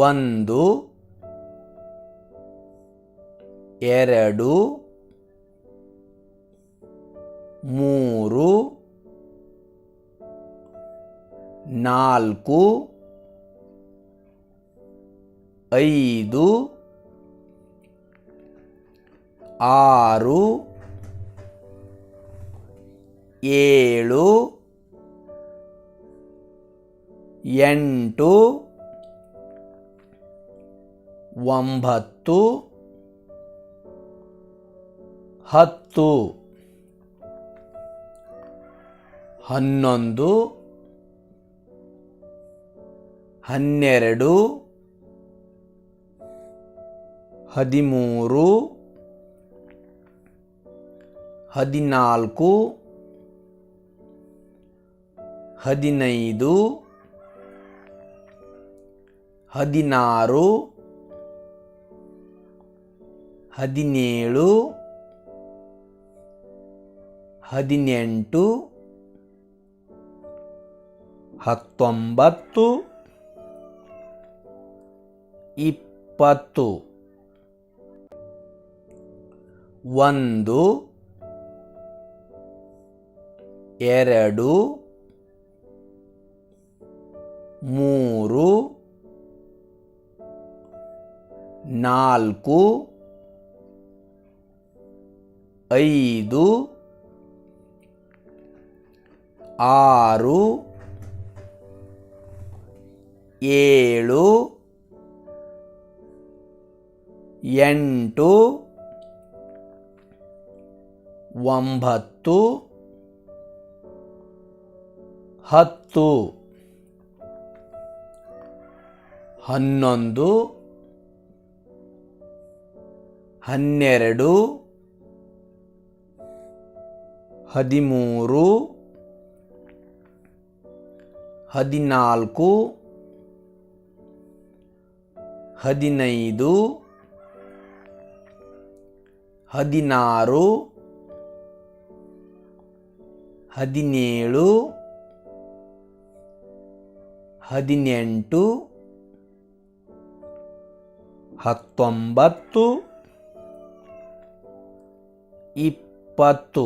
ಒಂದು, ಎರಡು, ಮೂರು, ನಾಲ್ಕು, ಐದು, ಆರು, ಏಳು, ಎಂಟು, ಒಂಬತ್ತು, ಹತ್ತು, ಹನ್ನೊಂದು, ಹನ್ನೆರಡು, ಹದಿಮೂರು, ಹದಿನಾಲ್ಕು, ಹದಿನೈದು, ಹದಿನಾರು, ಹದಿನೇಳು, ಹದಿನೆಂಟು, ಹತ್ತೊಂಬತ್ತು, ಇಪ್ಪತ್ತು. ಒಂದು, ಎರಡು, ಮೂರು, ನಾಲ್ಕು, ಐದು, ಆರು, ಏಳು, ಎಂಟು, ಒಂಬತ್ತು, ಹತ್ತು, ಹನ್ನೊಂದು, ಹನ್ನೆರಡು, ಹದಿಮೂರು, ಹದಿನಾಲ್ಕು, ಹದಿನೈದು, ಹದಿನಾರು, ಹದಿನೇಳು, ಹದಿನೆಂಟು, ಹತ್ತೊಂಬತ್ತು, ಇಪ್ಪತ್ತು.